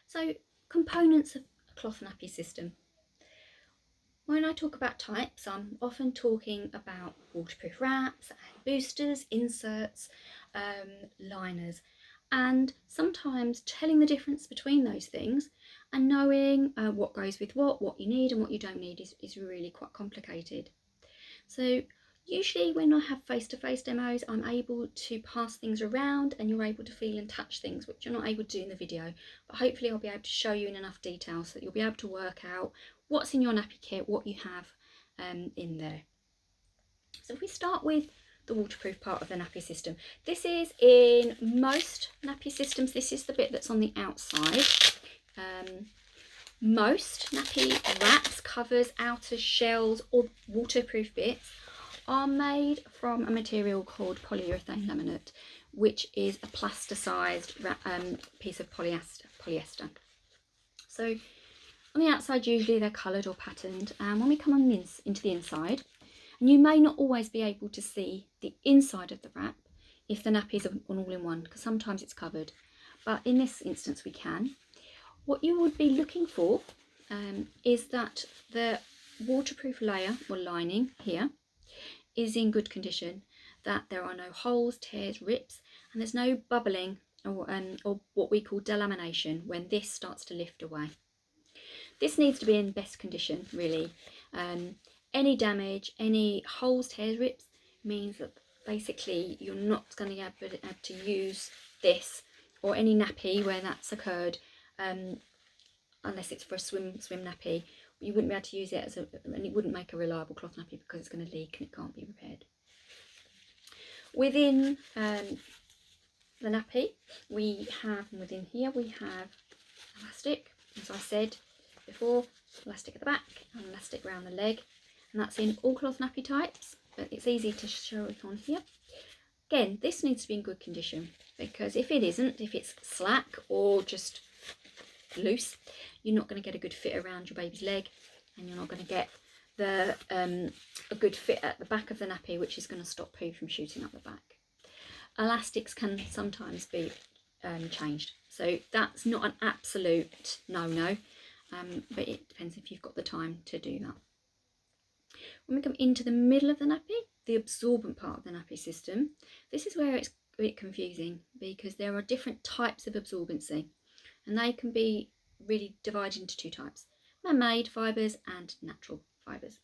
So, components of a cloth nappy system. When I talk about types, I'm often talking about waterproof wraps and boosters, inserts, liners, and sometimes telling the difference between those things and knowing what goes with what you need and what you don't need is really quite complicated. So usually when I have face-to-face demos, I'm able to pass things around and you're able to feel and touch things, which you're not able to do in the video. But hopefully I'll be able to show you in enough detail so that you'll be able to work out what's in your nappy kit, what you have in there. So if we start with the waterproof part of the nappy system, this is in most nappy systems, this is the bit that's on the outside. Most nappy wraps, covers, outer shells or waterproof bits are made from a material called polyurethane laminate, which is a plasticized piece of polyester. So on the outside usually they're coloured or patterned, and when we come on into the inside, and you may not always be able to see the inside of the wrap if the nappy is an all-in-one, because sometimes it's covered, but in this instance we can. What you would be looking for is that the waterproof layer or lining here is in good condition, that there are no holes, tears, rips, and there's no bubbling or what we call delamination when this starts to lift away. This needs to be in best condition, really. Any damage, any holes, tears, rips means that basically you're not going to be able to use this or any nappy where that's occurred, unless it's for a swim nappy. You wouldn't be able to use it and it wouldn't make a reliable cloth nappy because it's going to leak and it can't be repaired. Within the nappy, within here we have elastic, as I said before, elastic at the back and elastic around the leg, and that's in all cloth nappy types, but it's easy to show it on here. Again, this needs to be in good condition, because if it isn't, if it's slack or just loose, you're not going to get a good fit around your baby's leg, and you're not going to get a good fit at the back of the nappy, which is going to stop poo from shooting up the back. Elastics can sometimes be changed, so that's not an absolute no-no, but it depends if you've got the time to do that. When we come into the middle of the nappy, the absorbent part of the nappy system, this is where it's a bit confusing, because there are different types of absorbency, and they can be really divided into two types: man-made fibres and natural fibres.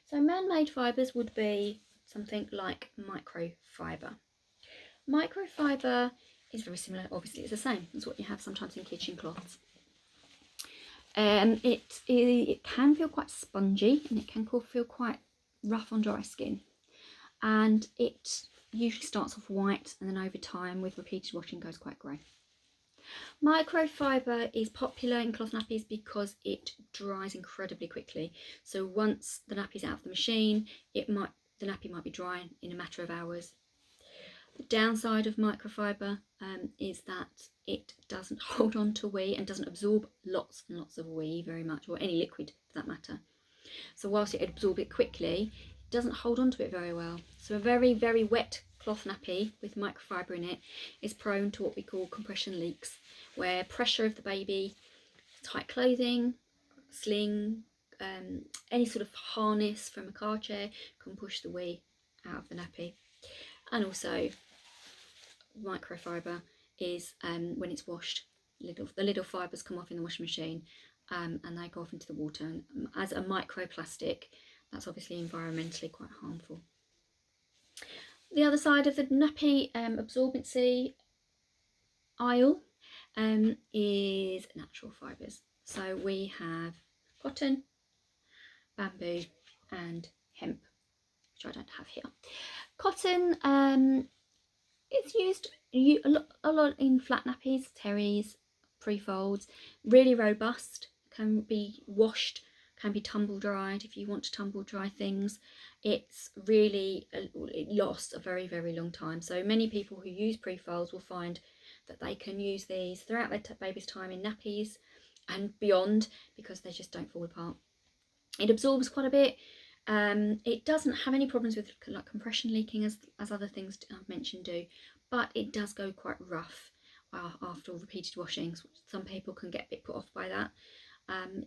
So man-made fibres would be something like microfibre. Microfibre is very similar, obviously it's the same as what you have sometimes in kitchen cloths. It can feel quite spongy, and it can feel quite rough on dry skin, and it usually starts off white and then over time with repeated washing goes quite grey. Microfibre is popular in cloth nappies because it dries incredibly quickly. So once the nappy's out of the machine, the nappy might be dry in a matter of hours. The downside of microfibre is that it doesn't hold on to wee and doesn't absorb lots and lots of wee very much, or any liquid for that matter. So whilst it absorbs it quickly, it doesn't hold on to it very well. So a very, very wet cloth nappy with microfibre in it is prone to what we call compression leaks, where pressure of the baby, tight clothing, sling, any sort of harness from a car chair can push the wee out of the nappy. And also microfibre is when it's washed, the little fibres come off in the washing machine and they go off into the water, and as a microplastic, that's obviously environmentally quite harmful. The other side of the nappy absorbency aisle is natural fibres. So we have cotton, bamboo and hemp, which I don't have here. Cotton it's used a lot in flat nappies, terries, pre-folds, really robust, can be washed, can be tumble dried if you want to tumble dry things. It's really, it lasts a very, very long time. So many people who use pre-folds will find that they can use these throughout their baby's time in nappies and beyond, because they just don't fall apart. It absorbs quite a bit. It doesn't have any problems with like compression leaking as other things I've mentioned do, but it does go quite rough after repeated washings. Some people can get a bit put off by that.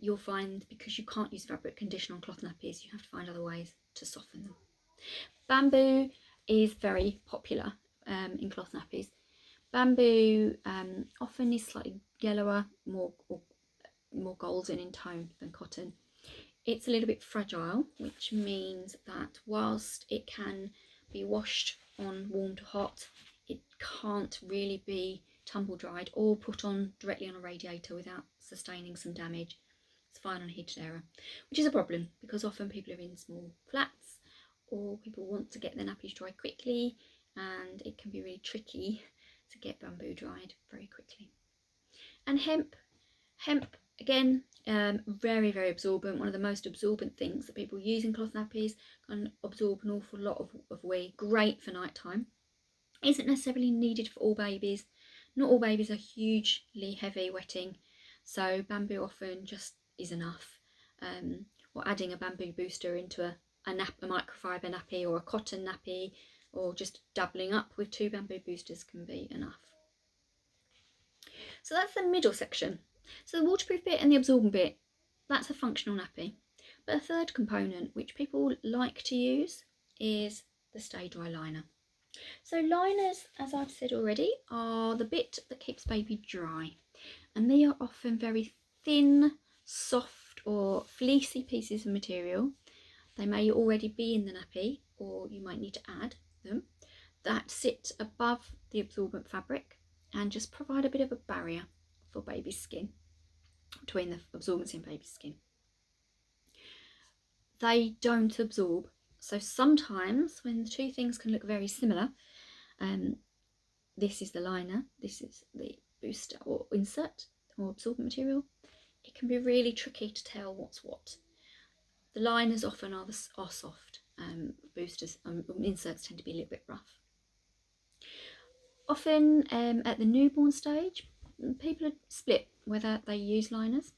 You'll find, because you can't use fabric conditioner on cloth nappies, you have to find other ways to soften them. Bamboo is very popular in cloth nappies. Bamboo often is slightly yellower, more golden in tone than cotton. It's a little bit fragile, which means that whilst it can be washed on warm to hot, it can't really be tumble dried or put on directly on a radiator without sustaining some damage. It's fine on a heated area, which is a problem because often people are in small flats or people want to get their nappies dry quickly, and it can be really tricky to get bamboo dried very quickly. And hemp again, very, very absorbent. One of the most absorbent things that people use in cloth nappies, can absorb an awful lot of wee. Great for night time. Isn't necessarily needed for all babies. Not all babies are hugely heavy wetting, so bamboo often just is enough. Or adding a bamboo booster into a microfiber nappy or a cotton nappy, or just doubling up with 2 bamboo boosters can be enough. So that's the middle section. So the waterproof bit and the absorbent bit, that's a functional nappy. But a third component which people like to use is the stay dry liner. So liners, as I've said already, are the bit that keeps baby dry, and they are often very thin, soft or fleecy pieces of material. They may already be in the nappy, or you might need to add them, that sit above the absorbent fabric and just provide a bit of a barrier for baby's skin, between the absorbents in baby's skin. They don't absorb, so sometimes when the two things can look very similar, this is the liner, this is the booster or insert or absorbent material, it can be really tricky to tell what's what. The liners often are soft, boosters inserts tend to be a little bit rough. Often at the newborn stage, people are split whether they use liners,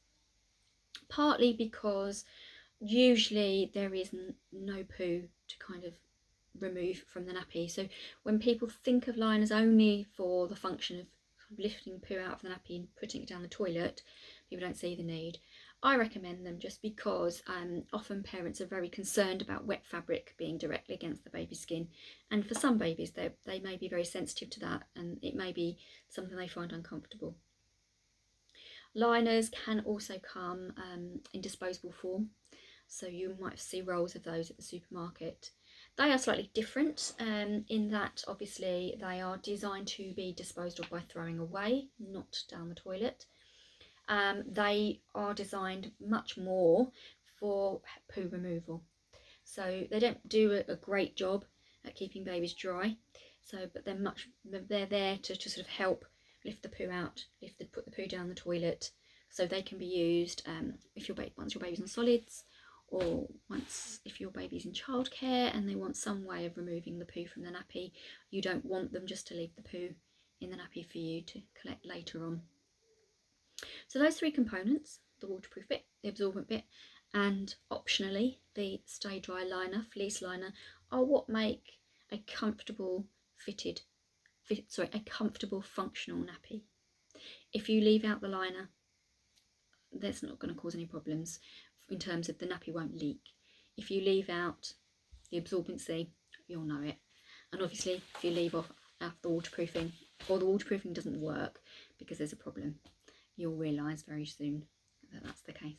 partly because usually there is no poo to kind of remove from the nappy. So when people think of liners only for the function of lifting poo out of the nappy and putting it down the toilet, people don't see the need. I recommend them just because often parents are very concerned about wet fabric being directly against the baby's skin, and for some babies they may be very sensitive to that, and it may be something they find uncomfortable. Liners can also come in disposable form, so you might see rolls of those at the supermarket. They are slightly different in that obviously they are designed to be disposed of by throwing away, not down the toilet. They are designed much more for poo removal, so they don't do a great job at keeping babies dry. But they're there to sort of help lift the poo out, put the poo down the toilet, so they can be used once your baby's on solids, or if your baby's in childcare and they want some way of removing the poo from the nappy. You don't want them just to leave the poo in the nappy for you to collect later on. So those 3 components, the waterproof bit, the absorbent bit, and optionally the stay dry liner, fleece liner, are what make a comfortable functional nappy. If you leave out the liner, that's not going to cause any problems in terms of the nappy won't leak. If you leave out the absorbency, you'll know it. And obviously if you leave off the waterproofing, or the waterproofing doesn't work because there's a problem, you'll realise very soon that that's the case.